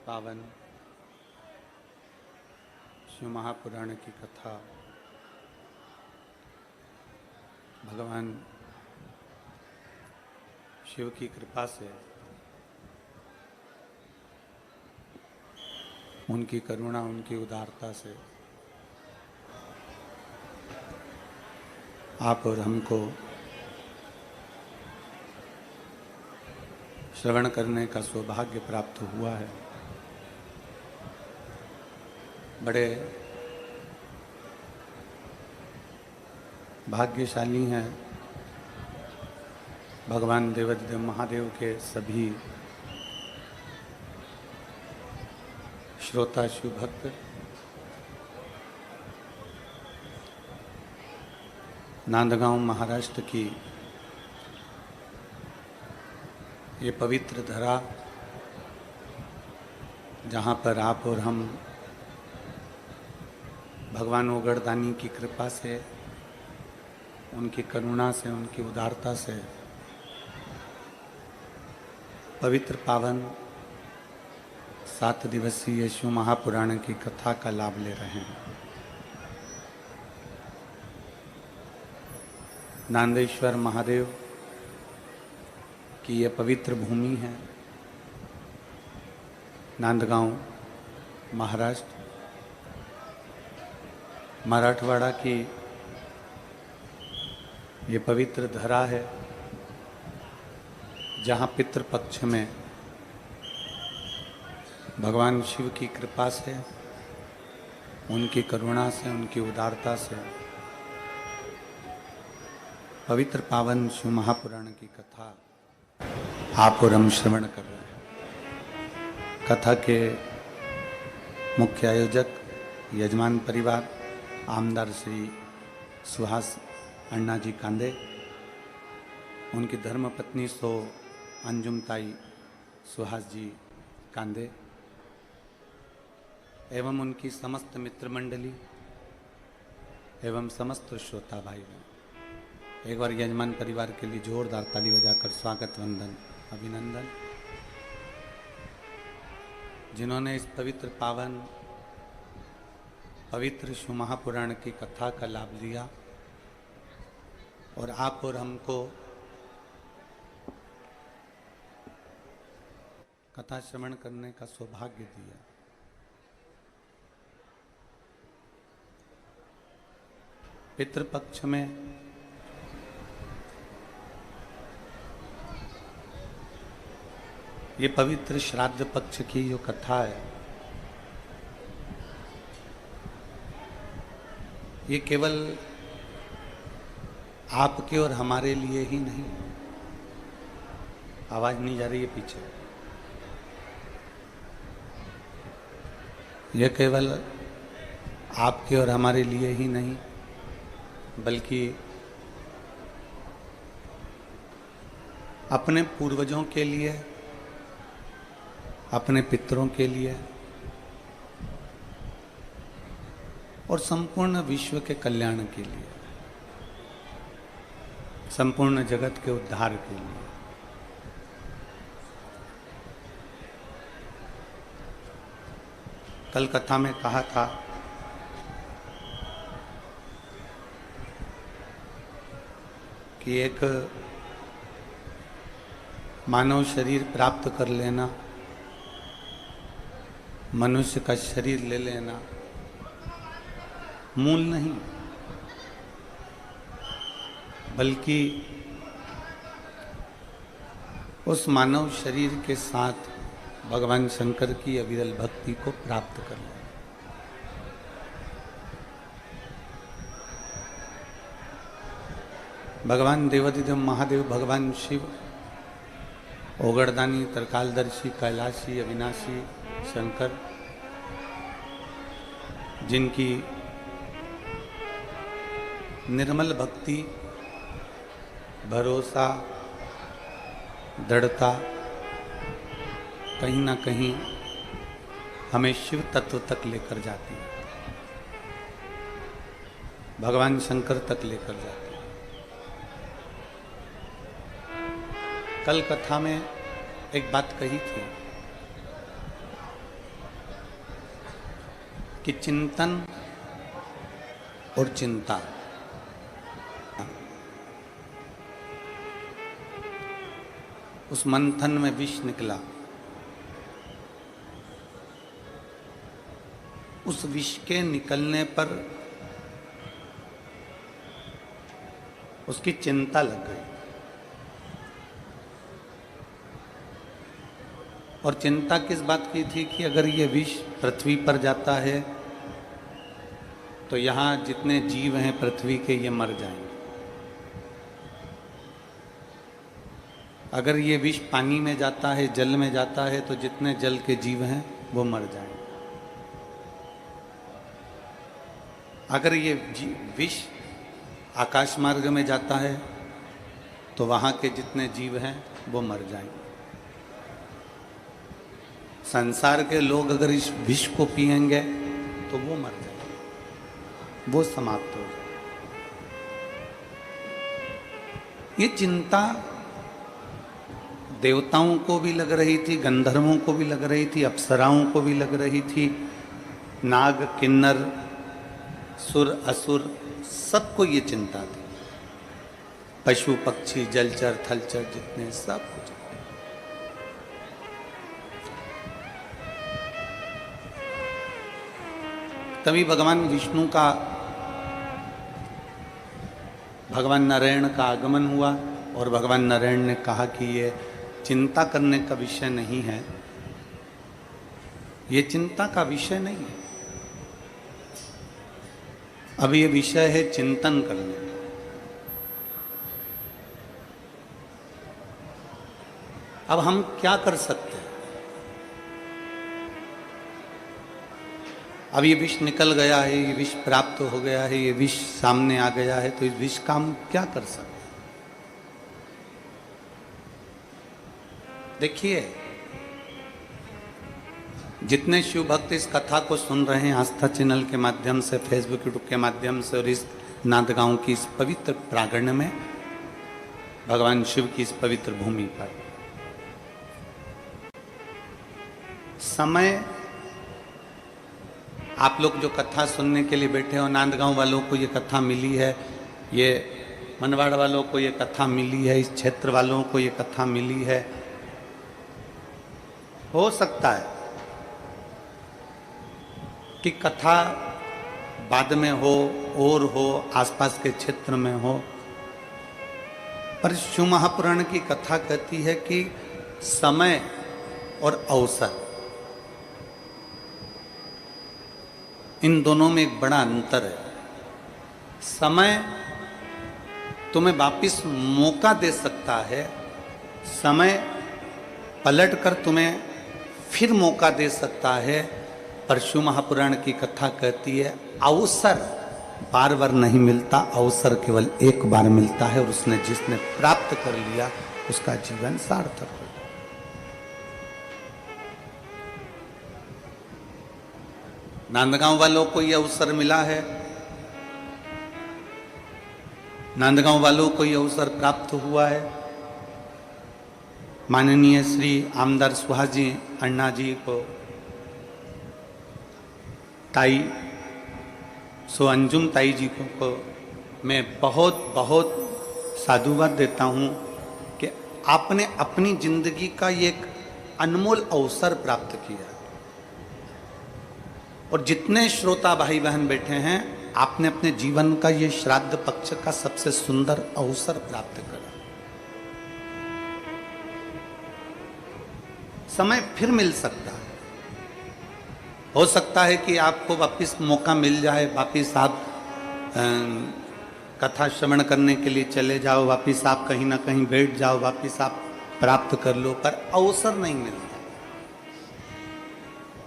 पावन शिव महापुराण की कथा भगवान शिव की कृपा से, उनकी करुणा, उनकी उदारता से आप और हमको श्रवण करने का सौभाग्य प्राप्त हुआ है। बड़े भाग्यशाली हैं भगवान देवाधिदेव महादेव के सभी श्रोता शिव भक्त। नांदगांव महाराष्ट्र की ये पवित्र धरा, जहाँ पर आप और हम भगवान ओगड़दानी की कृपा से, उनकी करुणा से, उनकी उदारता से पवित्र पावन 7 दिवसीय शिव महापुराण की कथा का लाभ ले रहे हैं। नांदेश्वर महादेव की यह पवित्र भूमि है, नांदगांव महाराष्ट्र, मराठवाड़ा की ये पवित्र धरा है, जहाँ पितृपक्ष में भगवान शिव की कृपा से, उनकी करुणा से, उनकी उदारता से पवित्र पावन शिव महापुराण की कथा आप और हम श्रवण कर रहे हैं। कथा के मुख्य आयोजक यजमान परिवार आमदार श्री सुहास अन्ना जी कांदे, उनकी धर्मपत्नी सो अंजुमताई सुहास जी कांदे एवं उनकी समस्त मित्र मंडली एवं समस्त श्रोता भाई बहन, एक बार यजमान परिवार के लिए जोरदार ताली बजाकर स्वागत, वंदन, अभिनंदन। जिन्होंने इस पवित्र पावन पवित्र शिव महापुराण की कथा का लाभ लिया और आप और हमको कथा श्रवण करने का सौभाग्य दिया। पितृपक्ष में ये पवित्र श्राद्ध पक्ष की जो कथा है, ये केवल आपके और हमारे लिए ही नहीं, आवाज नहीं जा रही है पीछे, ये केवल आपके और हमारे लिए ही नहीं, बल्कि अपने पूर्वजों के लिए, अपने पितरों के लिए और संपूर्ण विश्व के कल्याण के लिए, संपूर्ण जगत के उद्धार के लिए। कल कथा में कहा था कि एक मानव शरीर प्राप्त कर लेना, मनुष्य का शरीर ले लेना मूल नहीं, बल्कि उस मानव शरीर के साथ भगवान शंकर की अविरल भक्ति को प्राप्त कर लेना। भगवान देवाधिदेव महादेव, भगवान शिव, ओगड़दानी, तरकालदर्शी, कैलाशी, अविनाशी शंकर, जिनकी निर्मल भक्ति, भरोसा, दृढ़ता कहीं ना कहीं हमें शिव तत्व तक लेकर जाती है, भगवान शंकर तक लेकर जाती है। कल कथा में एक बात कही थी कि चिंतन और चिंता, उस मंथन में विष निकला। उस विष के निकलने पर उसकी चिंता लग गई। और चिंता किस बात की थी कि अगर ये विष पृथ्वी पर जाता है तो यहाँ जितने जीव हैं पृथ्वी के, ये मर जाएंगे। अगर ये विष पानी में जाता है, जल में जाता है, तो जितने जल के जीव हैं वो मर जाएंगे। अगर ये विष आकाश मार्ग में जाता है तो वहाँ के जितने जीव हैं वो मर जाएंगे। संसार के लोग अगर इस विष को पिएंगे तो वो मर जाएंगे, वो समाप्त हो जाएंगे। ये चिंता देवताओं को भी लग रही थी, गंधर्वों को भी लग रही थी, अप्सराओं को भी लग रही थी, नाग किन्नर सुर असुर सबको ये चिंता थी। पशु पक्षी जलचर थलचर जितने, सब कुछ। तभी भगवान विष्णु का, भगवान नारायण का आगमन हुआ और भगवान नारायण ने कहा कि ये चिंता करने का विषय नहीं है, ये चिंता का विषय नहीं है। अब ये विषय है चिंतन करने का। अब हम क्या कर सकते हैं? अब ये विष निकल गया है, ये विष प्राप्त हो गया है, ये विष सामने आ गया है, तो इस विष का हम क्या कर सकते हैं? देखिए, जितने शिव भक्त इस कथा को सुन रहे हैं आस्था चैनल के माध्यम से, फेसबुक यूट्यूब के माध्यम से, और इस नांदगांव की इस पवित्र प्रांगण में, भगवान शिव की इस पवित्र भूमि पर, समय आप लोग जो कथा सुनने के लिए बैठे हो, नांदगांव वालों को ये कथा मिली है, ये मनवाड़ वालों को ये कथा मिली है, इस क्षेत्र वालों को ये कथा मिली है। हो सकता है कि कथा बाद में हो और हो, आसपास के क्षेत्र में हो, पर शिव महापुराण की कथा कहती है कि समय और अवसर, इन दोनों में एक बड़ा अंतर है। समय तुम्हें वापिस मौका दे सकता है, समय पलट कर तुम्हें फिर मौका दे सकता है, पर शिव महापुराण की कथा कहती है अवसर बार बार नहीं मिलता, अवसर केवल एक बार मिलता है, और उसने जिसने प्राप्त कर लिया उसका जीवन सार्थक हो। नांदगांव वालों को यह अवसर मिला है, नांदगांव वालों को यह अवसर प्राप्त हुआ है। माननीय श्री आमदार सुहाजी अन्ना जी को, ताई सो अंजुम ताई जी को मैं बहुत बहुत साधुवाद देता हूँ कि आपने अपनी जिंदगी का ये एक अनमोल अवसर प्राप्त किया। और जितने श्रोता भाई बहन बैठे हैं, आपने अपने जीवन का ये श्राद्ध पक्ष का सबसे सुंदर अवसर प्राप्त करा। समय फिर मिल सकता है, हो सकता है कि आपको वापिस मौका मिल जाए, वापिस आप कथा श्रवण करने के लिए चले जाओ, वापिस आप कहीं ना कहीं बैठ जाओ, वापिस आप प्राप्त कर लो, पर अवसर नहीं मिलता।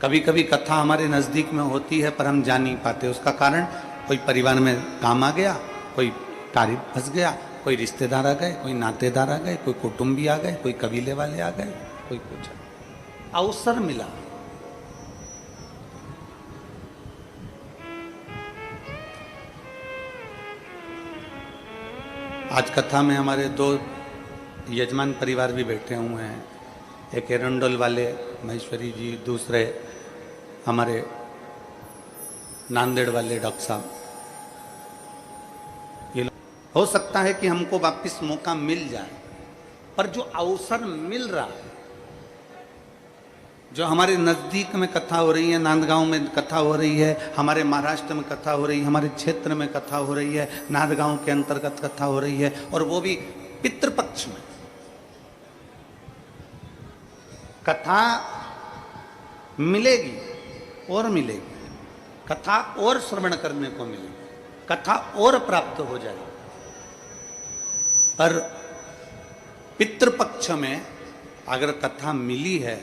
कभी कभी कथा हमारे नज़दीक में होती है पर हम जा नहीं पाते। उसका कारण कोई परिवार में काम आ गया, कोई कार्य फंस गया, कोई रिश्तेदार आ गए, कोई नातेदार आ गए, कोई कुटुंबी आ गए, कोई कबीले वाले आ गए, कोई कुछ। अवसर मिला। आज कथा में हमारे दो यजमान परिवार भी बैठे हुए हैं, एक एरंडोल वाले महेश्वरी जी, दूसरे हमारे नांदेड़ वाले डॉक्टर साहब, ये हो सकता है कि हमको वापस मौका मिल जाए, पर जो अवसर मिल रहा है, जो हमारे नज़दीक में कथा हो रही है, नांदगांव में कथा हो रही है, हमारे महाराष्ट्र में कथा हो रही है, हमारे क्षेत्र में कथा हो रही है, नांदगांव के अंतर्गत कथा हो रही है, और वो भी पितृपक्ष में। कथा मिलेगी और मिलेगी, कथा और श्रवण करने को मिलेगी, कथा और प्राप्त हो जाएगी। पर पितृपक्ष में अगर कथा मिली है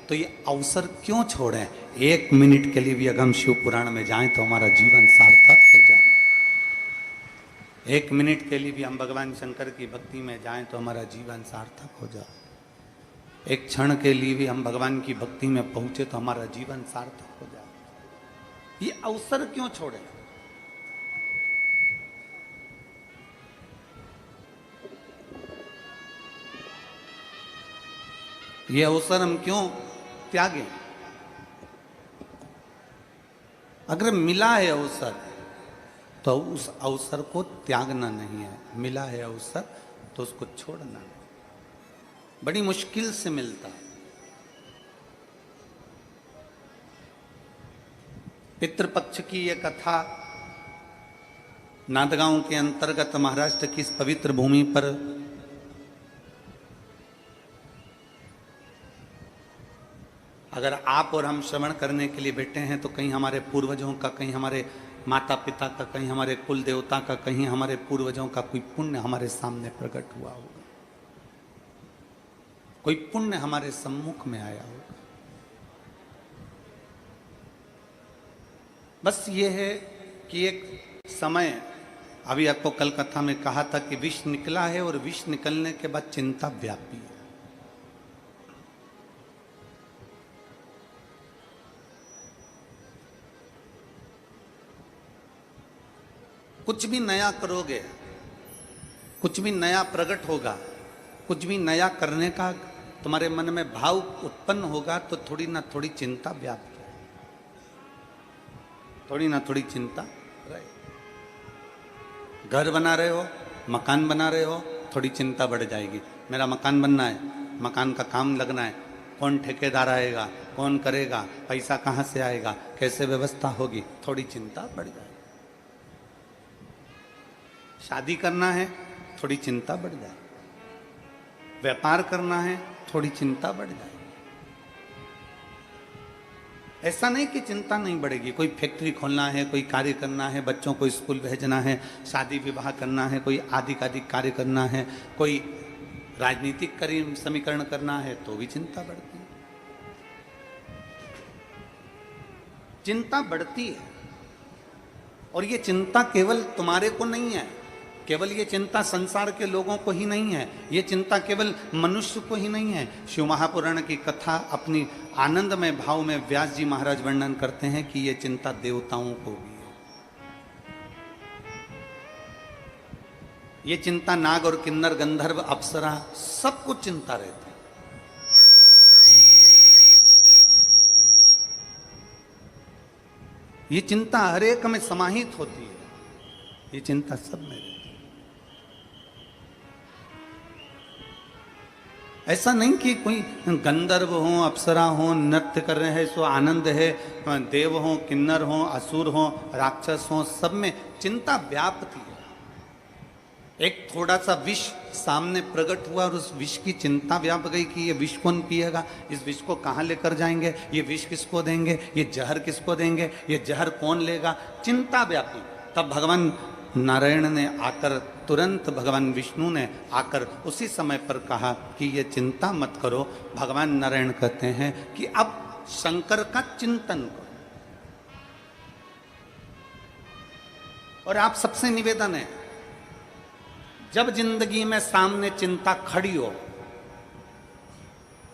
तो ये अवसर क्यों छोड़ें? 1 मिनट के लिए भी अगर हम शिव पुराण में जाएं तो हमारा जीवन सार्थक हो जाए। 1 मिनट के लिए भी हम भगवान शंकर की भक्ति में जाएं तो हमारा जीवन सार्थक हो जाए। 1 क्षण के लिए भी हम भगवान की भक्ति में पहुंचे तो हमारा जीवन सार्थक हो जाए। ये अवसर क्यों छोड़ें? ये अवसर हम क्यों त्यागें? अगर मिला है अवसर तो उस अवसर को त्यागना नहीं है। मिला है अवसर तो उसको छोड़ना नहीं। बड़ी मुश्किल से मिलता है। पितृपक्ष की यह कथा नांदगांव के अंतर्गत महाराष्ट्र की इस पवित्र भूमि पर अगर आप और हम श्रवण करने के लिए बैठे हैं तो कहीं हमारे पूर्वजों का, कहीं हमारे माता पिता का, कहीं हमारे कुल देवता का, कहीं हमारे पूर्वजों का कोई पुण्य हमारे सामने प्रकट हुआ होगा, कोई पुण्य हमारे सम्मुख में आया होगा। बस ये है कि एक समय, अभी आपको कल कथा में कहा था कि विष निकला है और विष निकलने के बाद चिंता व्यापी है। कुछ भी नया करोगे, कुछ भी नया प्रकट होगा, कुछ भी नया करने का तुम्हारे मन में भाव उत्पन्न होगा तो थोड़ी ना थोड़ी चिंता व्याप्त है, थोड़ी ना थोड़ी चिंता रहे। घर बना रहे हो, मकान बना रहे हो, थोड़ी चिंता बढ़ जाएगी। मेरा मकान बनना है, मकान का काम लगना है, कौन ठेकेदार आएगा, कौन करेगा, पैसा कहाँ से आएगा, कैसे व्यवस्था होगी, थोड़ी चिंता बढ़ जाएगी। शादी करना है, थोड़ी चिंता बढ़ जाए। व्यापार करना है, थोड़ी चिंता बढ़ जाए। ऐसा नहीं कि चिंता नहीं बढ़ेगी। कोई फैक्ट्री खोलना है, कोई कार्य करना है, बच्चों को स्कूल भेजना है, शादी विवाह करना है, कोई आधिकाधिक कार्य करना है, कोई राजनीतिक समीकरण करना है, तो भी चिंता बढ़ती है। चिंता बढ़ती है। और ये चिंता केवल तुम्हारे को नहीं है, केवल ये चिंता संसार के लोगों को ही नहीं है, ये चिंता केवल मनुष्य को ही नहीं है। शिव महापुराण की कथा अपनी आनंदमय भाव में व्यास जी महाराज वर्णन करते हैं कि ये चिंता देवताओं को भी है। ये चिंता नाग और किन्नर, गंधर्व, अप्सरा सबको चिंता रहती है। ये चिंता हर एक में समाहित होती है, ये चिंता सब में रहती है। ऐसा नहीं कि कोई गंधर्व हो, अप्सरा हो, नृत्य कर रहे हैं सो आनंद है, देव हो, किन्नर हो, असुर हो, राक्षस हो, सब में चिंता व्याप्ति है। एक थोड़ा सा विष सामने प्रकट हुआ और उस विष की चिंता व्याप गई कि ये विष कौन पिएगा, इस विष को कहाँ लेकर जाएंगे, ये विष किसको देंगे, ये जहर किसको देंगे, ये जहर कौन लेगा, चिंता व्यापी। तब भगवान नारायण ने आकर, तुरंत भगवान विष्णु ने आकर उसी समय पर कहा कि ये चिंता मत करो। भगवान नारायण कहते हैं कि अब शंकर का चिंतन करो। और आप सबसे निवेदन है, जब जिंदगी में सामने चिंता खड़ी हो,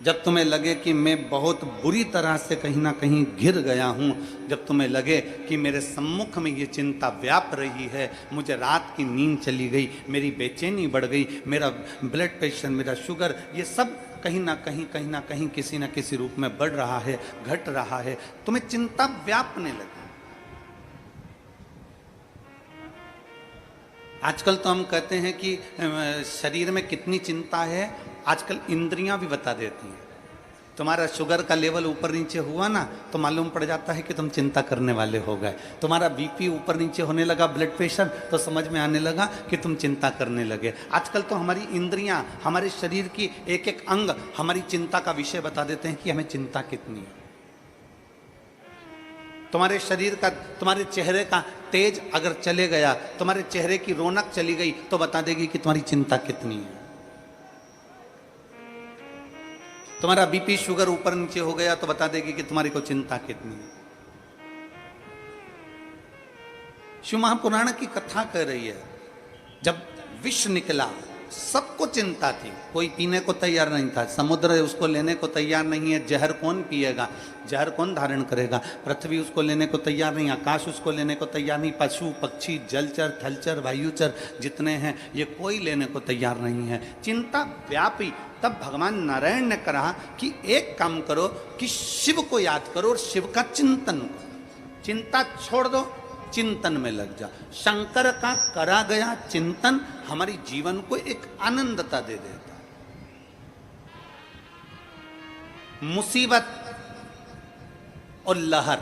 जब तुम्हें लगे कि मैं बहुत बुरी तरह से कहीं ना कहीं घिर गया हूँ, जब तुम्हें लगे कि मेरे सम्मुख में ये चिंता व्याप रही है, मुझे रात की नींद चली गई, मेरी बेचैनी बढ़ गई, मेरा ब्लड प्रेशर, मेरा शुगर, ये सब कहीं ना कहीं किसी न किसी रूप में बढ़ रहा है, घट रहा है, तुम्हें चिंता व्यापने लगी, आजकल तो हम कहते हैं कि शरीर में कितनी चिंता है, आजकल इंद्रियां भी बता देती हैं। तुम्हारा शुगर का लेवल ऊपर नीचे हुआ ना तो मालूम पड़ जाता है कि तुम चिंता करने वाले हो गए। तुम्हारा बीपी ऊपर नीचे होने लगा, ब्लड प्रेशर, तो समझ में आने लगा कि तुम चिंता करने लगे। आजकल तो हमारी इंद्रियां, हमारे शरीर की एक एक अंग हमारी चिंता का विषय बता देते हैं कि हमें चिंता कितनी है। तुम्हारे शरीर का, तुम्हारे चेहरे का तेज अगर चले गया, तुम्हारे चेहरे की रौनक चली गई तो बता देगी कि तुम्हारी चिंता कितनी है। तुम्हारा बीपी शुगर ऊपर नीचे हो गया तो बता देगी कि तुम्हारी को चिंता कितनी है। शिव महापुराण की कथा कह रही है, जब विष निकला सबको चिंता थी, कोई पीने को तैयार नहीं था, समुद्र उसको लेने को तैयार नहीं है, जहर कौन पिएगा, जहर कौन धारण करेगा, पृथ्वी उसको लेने को तैयार नहीं, आकाश उसको लेने को तैयार नहीं, पशु पक्षी जलचर थलचर वायुचर जितने हैं ये कोई लेने को तैयार नहीं है, चिंता व्यापी। तब भगवान नारायण ने कहा कि एक काम करो कि शिव को याद करो और शिव का चिंतन करो, चिंता छोड़ दो, चिंतन में लग जा। शंकर का करा गया चिंतन हमारी जीवन को एक आनंदता दे देता है। मुसीबत और लहर